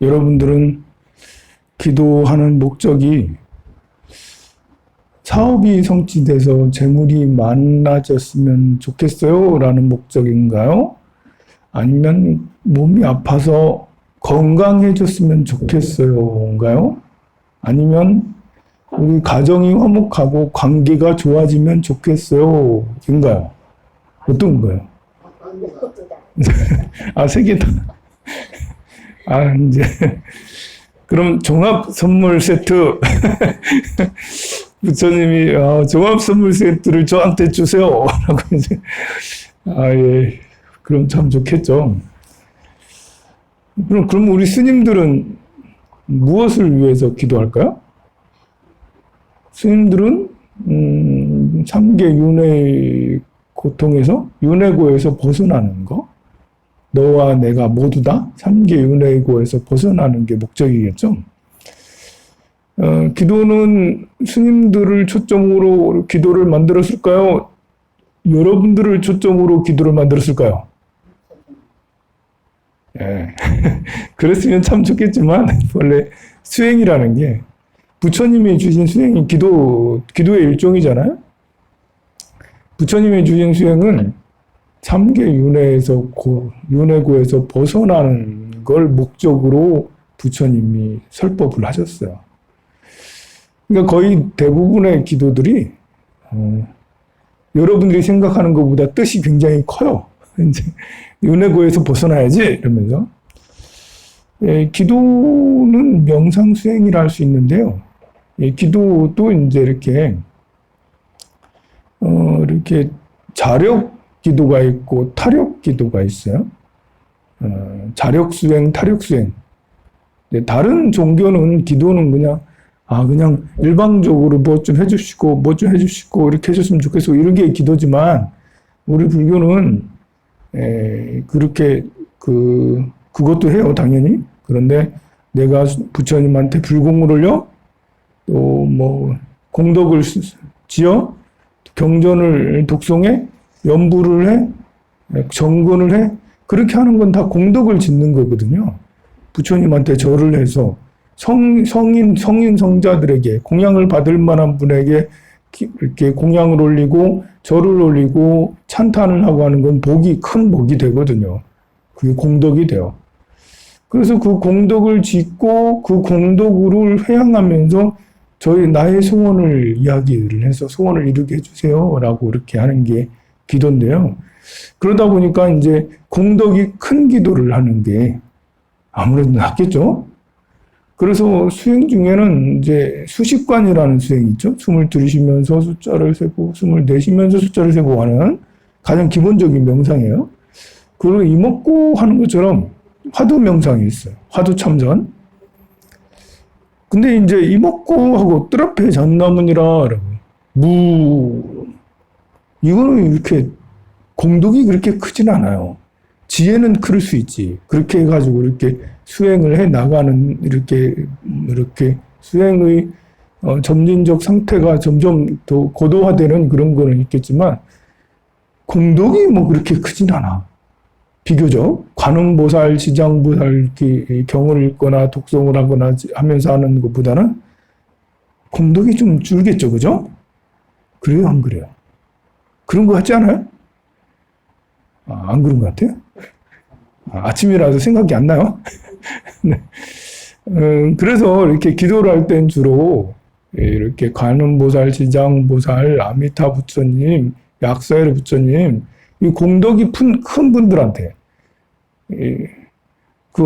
여러분들은 기도하는 목적이 사업이 성취돼서 재물이 많아졌으면 좋겠어요? 라는 목적인가요? 아니면 몸이 아파서 건강해졌으면 좋겠어요?인가요? 아니면 우리 가정이 화목하고 관계가 좋아지면 좋겠어요? 인가요? 어떤 거예요? 아, 세 개 다. 아, 이제. 그럼 종합 선물 세트. 부처님이 종합 선물 세트를 저한테 주세요. 라고 이제. 아, 예. 그럼 참 좋겠죠. 그럼 우리 스님들은 무엇을 위해서 기도할까요? 스님들은, 3계 윤회 고통에서, 윤회고에서 벗어나는 거. 너와 내가 모두 다 3계 윤회고에서 벗어나는 게 목적이겠죠. 기도는 스님들을 초점으로 기도를 만들었을까요? 여러분들을 초점으로 기도를 만들었을까요? 예. 그랬으면 참 좋겠지만, 원래 수행이라는 게, 부처님이 주신 수행이 기도의 일종이잖아요? 부처님이 주신 수행은 3계 윤회고에서 벗어나는 걸 목적으로 부처님이 설법을 하셨어요. 그러니까 거의 대부분의 기도들이, 여러분들이 생각하는 것보다 뜻이 굉장히 커요. 이제, 윤회고에서 벗어나야지, 이러면서. 예, 기도는 명상수행이라 할 수 있는데요. 예, 기도도 이제 이렇게 자력 기도가 있고 타력 기도가 있어요. 자력 수행, 타력 수행. 다른 종교는 기도는 그냥 일방적으로 뭐 좀 해주시고 이렇게 해줬으면 좋겠어 이런 게 기도지만 우리 불교는 그렇게 그것도 해요 당연히. 그런데 내가 부처님한테 불공을 올려 또 뭐 공덕을 지어 경전을 독송해 연부를 해 정근을 해 그렇게 하는 건 다 공덕을 짓는 거거든요. 부처님한테 절을 해서 성인 성자들에게 공양을 받을 만한 분에게 이렇게 공양을 올리고 절을 올리고 찬탄을 하고 하는 건 큰 복이 되거든요. 그게 공덕이 돼요. 그래서 그 공덕을 짓고 그 공덕을 회양하면서 나의 소원을 이야기를 해서 소원을 이루게 해주세요 라고 이렇게 하는 게 기도인데요. 그러다 보니까 이제 공덕이 큰 기도를 하는 게 아무래도 낫겠죠? 그래서 수행 중에는 이제 수식관이라는 수행이 있죠. 숨을 들이쉬면서 숫자를 세고, 숨을 내쉬면서 숫자를 세고 하는 가장 기본적인 명상이에요. 그리고 이먹고 하는 것처럼 화두 명상이 있어요. 화두 참선. 근데 이제 이먹고 하고 뜰앞에 잣나무니라 이거는 이렇게 공덕이 그렇게 크진 않아요. 지혜는 클 수 있지. 그렇게 해가지고 이렇게 수행을 해 나가는 이렇게 수행의 점진적 상태가 점점 더 고도화되는 그런 거는 있겠지만 공덕이 뭐 그렇게 크진 않아. 비교적 관음보살, 지장보살 이렇게 경을 읽거나 독송을 하거나 하면서 하는 것보다는 공덕이 좀 줄겠죠, 그죠? 그래요, 안 그래요? 그런 거 같지 않아요? 안 그런 것 같아요? 아침이라서 생각이 안 나요? 네. 그래서 이렇게 기도를 할 땐 주로 이렇게 관음보살, 지장보살, 아미타 부처님, 약사일 부처님, 이 공덕이 큰 분들한테,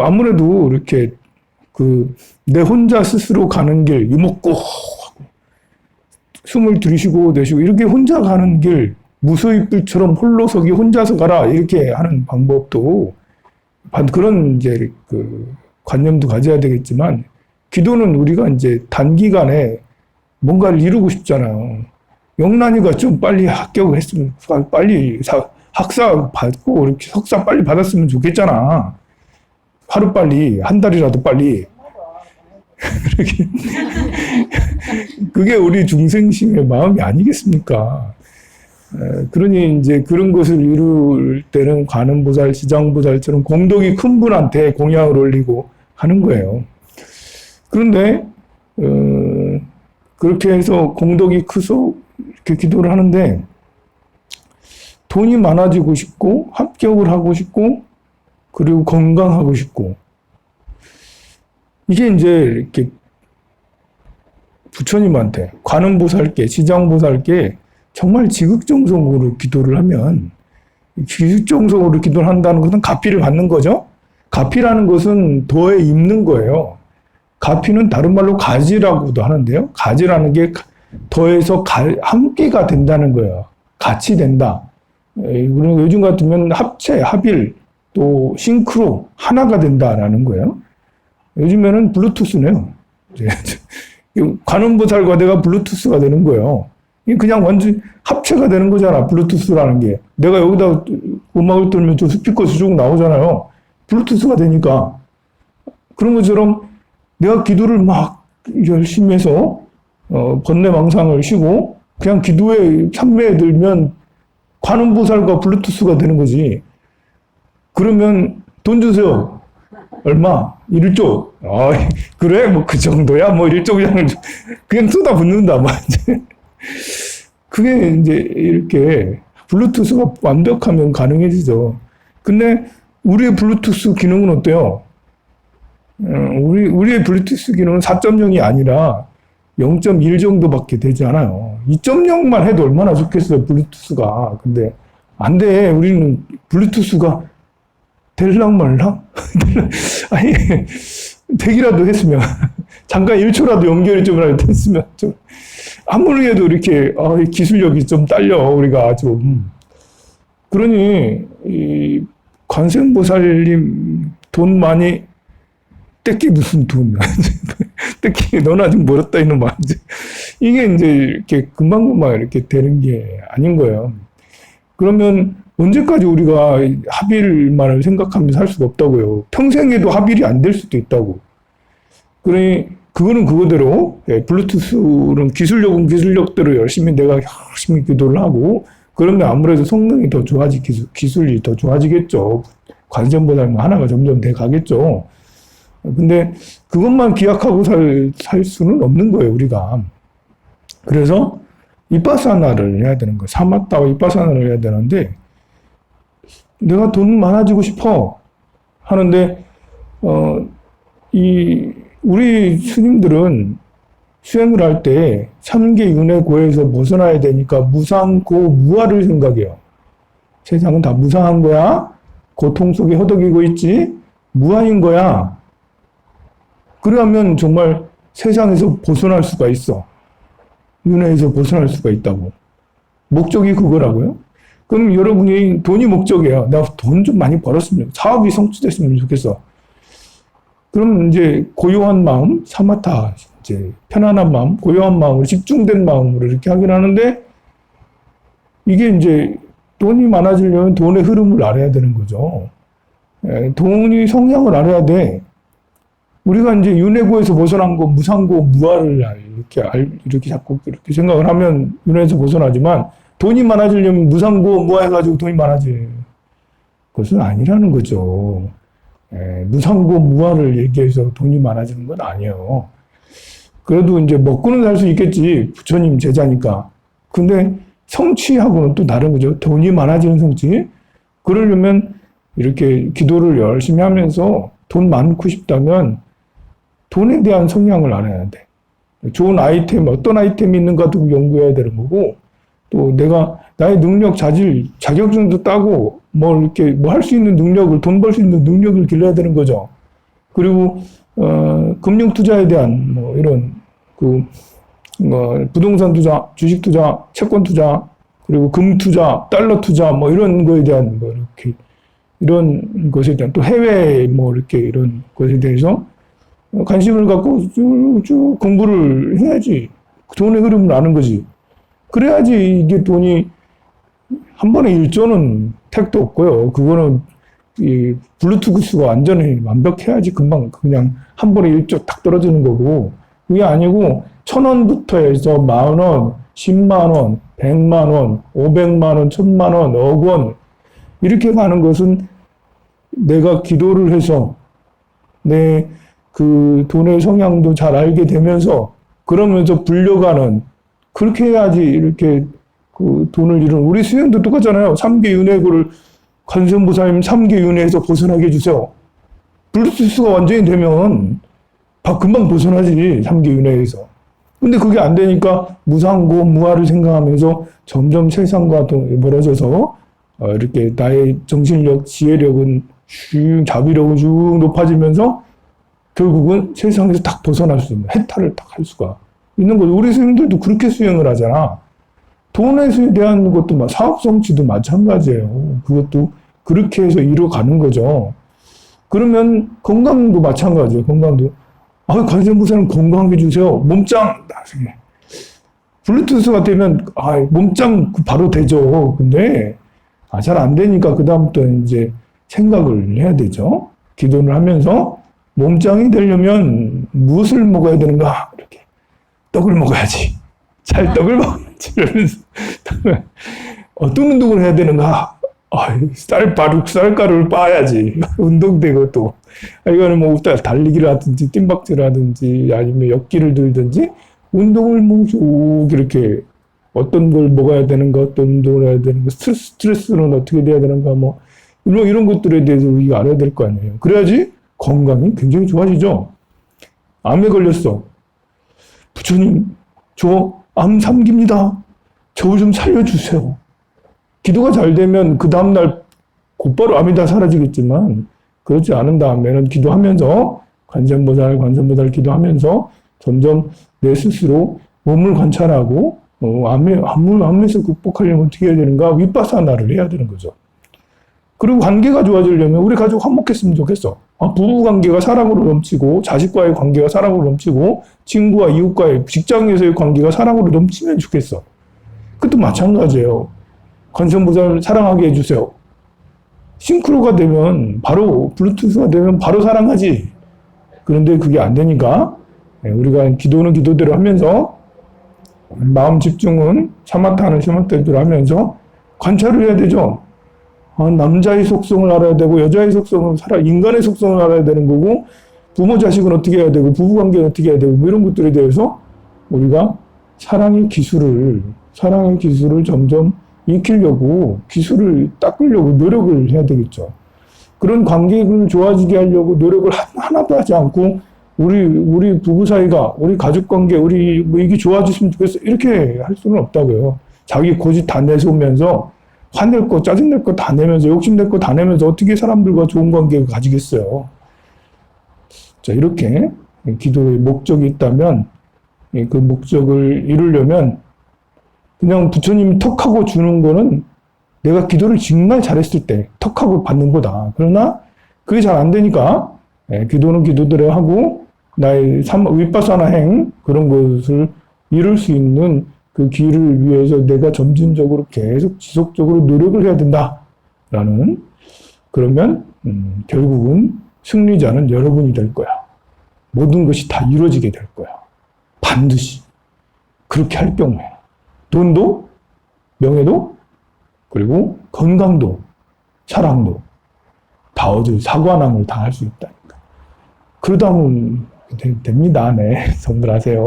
아무래도 이렇게 내 혼자 스스로 가는 길, 이먹고, 숨을 들이쉬고 내쉬고, 이렇게 혼자 가는 길, 무소입불처럼 홀로서기 혼자서 가라, 이렇게 하는 방법도, 그런 이제 관념도 가져야 되겠지만, 기도는 우리가 이제 단기간에 뭔가를 이루고 싶잖아요. 영란이가 좀 빨리 합격을 했으면, 빨리 학사 받고 이렇게 석사 빨리 받았으면 좋겠잖아. 하루빨리, 한 달이라도 빨리. 그게 우리 중생심의 마음이 아니겠습니까? 그러니 이제 그런 것을 이룰 때는 관음보살, 지장보살처럼 공덕이 큰 분한테 공양을 올리고 하는 거예요. 그런데 그렇게 해서 공덕이 커서 이렇게 기도를 하는데 돈이 많아지고 싶고 합격을 하고 싶고 그리고 건강하고 싶고 이게 이제 이렇게 부처님한테 관음보살께 지장보살께 정말 지극정성으로 기도를 하면 지극정성으로 기도를 한다는 것은 가피를 받는 거죠. 가피라는 것은 도에 입는 거예요. 가피는 다른 말로 가지라고도 하는데요. 가지라는 게 더해서 함께가 된다는 거예요. 같이 된다. 그리고 요즘 같으면 합체, 합일, 또 싱크로 하나가 된다라는 거예요. 요즘에는 블루투스네요. 관음보살과 내가 블루투스가 되는 거예요. 그냥 완전 합체가 되는 거잖아. 블루투스라는 게. 내가 여기다 음악을 들으면 저 스피커에서 쭉 나오잖아요. 블루투스가 되니까. 그런 것처럼 내가 기도를 막 열심히 해서 번뇌망상을 쉬고 그냥 기도에 참매에 들면 관음보살과 블루투스가 되는 거지. 그러면 돈 주세요. 얼마? 1조. 아, 그래? 뭐 그 정도야? 뭐 1조 그냥 쏟아붓는다. 막 이제. 그게 이제 이렇게 블루투스가 완벽하면 가능해지죠. 근데 우리의 블루투스 기능은 어때요? 우리의 블루투스 기능은 4.0이 아니라 0.1 정도밖에 되지 않아요. 2.0만 해도 얼마나 좋겠어요, 블루투스가. 근데 안 돼. 우리는 블루투스가 될랑 말랑? 아니, 되기라도 했으면. 잠깐 1초라도 연결이 좀 됐으면 좀. 아무리 해도 이렇게, 기술력이 좀 딸려, 우리가 좀. 그러니, 이 관세음보살님 돈 많이, 떼끼 무슨 돈. 떼끼 너나 좀 멀었다, 이놈아. 이게 이제 이렇게 금방금방 이렇게 되는 게 아닌 거예요. 그러면 언제까지 우리가 합일만을 생각하면서 살 수가 없다고요. 평생에도 합일이 안 될 수도 있다고. 그러니 그거는 그거대로 블루투스는 기술력은 기술력대로 열심히 내가 열심히 기도를 하고 그러면 아무래도 성능이 더 기술이 더 좋아지겠죠. 관세음보살 하나가 점점 돼 가겠죠. 근데 그것만 기약하고 살 수는 없는 거예요, 우리가. 그래서 이빠사나를 해야 되는 거예요. 사마타와 이빠사나를 해야 되는데 내가 돈 많아지고 싶어 하는데 우리 스님들은 수행을 할 때 3계 윤회고에서 벗어나야 되니까 무상고 무아를 생각해요. 세상은 다 무상한 거야. 고통 속에 허덕이고 있지. 무아인 거야. 그러면 정말 세상에서 벗어날 수가 있어. 윤회에서 벗어날 수가 있다고. 목적이 그거라고요. 그럼 여러분이 돈이 목적이에요. 내가 돈 좀 많이 벌었으면, 사업이 성취됐으면 좋겠어. 그럼 이제 고요한 마음, 사마타, 이제 편안한 마음, 고요한 마음으로 집중된 마음으로 이렇게 하긴 하는데 이게 이제 돈이 많아지려면 돈의 흐름을 알아야 되는 거죠. 돈이 성향을 알아야 돼. 우리가 이제 윤회고에서 벗어난 거 무상고 무아를 이렇게 자꾸 이렇게 생각을 하면 윤회에서 벗어나지만 돈이 많아지려면 무상고 무아 해가지고 돈이 많아지. 그것은 아니라는 거죠. 무상고 무아를 얘기해서 돈이 많아지는 건 아니에요. 그래도 이제 먹고는 살 수 있겠지. 부처님 제자니까. 근데 성취하고는 또 다른 거죠. 돈이 많아지는 성취. 그러려면 이렇게 기도를 열심히 하면서 돈 많고 싶다면 돈에 대한 성향을 알아야 돼. 좋은 아이템, 어떤 아이템이 있는가도 연구해야 되는 거고, 또 내가 나의 능력, 자질, 자격증도 따고, 이렇게 할 수 있는 능력을, 돈 벌 수 있는 능력을 길러야 되는 거죠. 그리고, 금융 투자에 대한, 이런, 부동산 투자, 주식 투자, 채권 투자, 그리고 금 투자, 달러 투자, 이런 거에 대한, 이렇게, 이런 것에 대한, 또 해외, 이렇게 이런 것에 대해서 관심을 갖고 쭉 공부를 해야지. 돈의 흐름을 아는 거지. 그래야지 이게 돈이 한 번에 1조는 택도 없고요. 그거는 이 블루투스가 완전히 완벽해야지 금방 그냥 한 번에 1조 딱 떨어지는 거고 그게 아니고 1,000원부터 해서 10,000원, 10만 원, 100만 원, 500만 원, 1,000만 원, 억 원 이렇게 가는 것은 내가 기도를 해서 내 그 돈의 성향도 잘 알게 되면서 그러면서 불려가는 그렇게 해야지 이렇게 그 돈을 잃은 우리 수행도 똑같잖아요. 3계 윤회고를 관세음보살님 3계 윤회에서 벗어나게 해주세요. 블루투스가 완전히 되면 금방 벗어나지 3계 윤회에서. 근데 그게 안 되니까 무상고 무아를 생각하면서 점점 세상과 멀어져서 이렇게 나의 정신력, 지혜력은 자비력은 쭉 높아지면서 결국은 세상에서 딱 벗어날 수 있는 해탈을 딱 할 수가 있는 거죠. 우리 스님들도 그렇게 수행을 하잖아. 돈에 대한 것도 사업 성취도 마찬가지예요. 그것도 그렇게 해서 이뤄가는 거죠. 그러면 건강도 마찬가지예요. 건강도. 관세음보살은 건강하게 주세요. 몸짱 나중에 블루투스가 되면 몸짱 바로 되죠. 근데 잘 안 되니까 그 다음부터 이제 생각을 해야 되죠. 기도를 하면서 몸짱이 되려면 무엇을 먹어야 되는가? 이렇게 떡을 먹어야지. 찰떡을 먹어야지. 이러면서 어떤 운동을 해야 되는가? 쌀가루를 빻아야지. 운동되고 또. 이거는 뭐 달리기를 하든지 뜀박질을 하든지 아니면 역기를 들든지 운동을 쭉 이렇게 어떤 걸 먹어야 되는가, 어떤 운동을 해야 되는가, 스트레스는 어떻게 돼야 되는가, 뭐 이런 것들에 대해서 우리가 알아야 될 거 아니에요. 그래야지 건강이 굉장히 좋아지죠. 암에 걸렸어. 부처님, 저 암 3기입니다. 저 좀 살려주세요. 기도가 잘 되면 그 다음날 곧바로 암이 다 사라지겠지만 그렇지 않은 다음에는 기도하면서 관세음보살 기도하면서 점점 내 스스로 몸을 관찰하고 암에서 극복하려면 어떻게 해야 되는가? 윗바사나를 해야 되는 거죠. 그리고 관계가 좋아지려면 우리 가족 화목했으면 좋겠어. 부부 관계가 사랑으로 넘치고 자식과의 관계가 사랑으로 넘치고 친구와 이웃과의 직장에서의 관계가 사랑으로 넘치면 좋겠어. 그것도 마찬가지예요. 관세음보살 사랑하게 해주세요. 싱크로가 되면 바로 블루투스가 되면 바로 사랑하지. 그런데 그게 안 되니까 우리가 기도는 기도대로 하면서 마음 집중은 샤마타는 샤마타대로 하면서 관찰을 해야 되죠. 남자의 속성을 알아야 되고 여자의 속성을 인간의 속성을 알아야 되는 거고 부모 자식은 어떻게 해야 되고 부부관계는 어떻게 해야 되고 이런 것들에 대해서 우리가 사랑의 기술을 점점 익히려고 기술을 닦으려고 노력을 해야 되겠죠. 그런 관계를 좋아지게 하려고 노력을 하나도 하지 않고 우리 부부 사이가 우리 가족 관계 이게 좋아졌으면 좋겠어 이렇게 할 수는 없다고요. 자기 고집 다 내세우면서 화낼 거 짜증낼 거 다 내면서 욕심낼 거 다 내면서 어떻게 사람들과 좋은 관계를 가지겠어요. 자, 이렇게 기도의 목적이 있다면 그 목적을 이루려면 그냥 부처님이 턱하고 주는 거는 내가 기도를 정말 잘했을 때 턱하고 받는 거다. 그러나 그게 잘 안 되니까 기도는 기도대로 하고 나의 윗바사나 행 그런 것을 이룰 수 있는 그 길을 위해서 내가 점진적으로 계속 지속적으로 노력을 해야 된다라는 그러면 결국은 승리자는 여러분이 될 거야. 모든 것이 다 이루어지게 될 거야. 반드시. 그렇게 할 경우에 돈도 명예도 그리고 건강도 사랑도 다 얻을 사관왕을 다 할 수 있다니까. 그러다 보면 됩니다. 네. 성불하세요.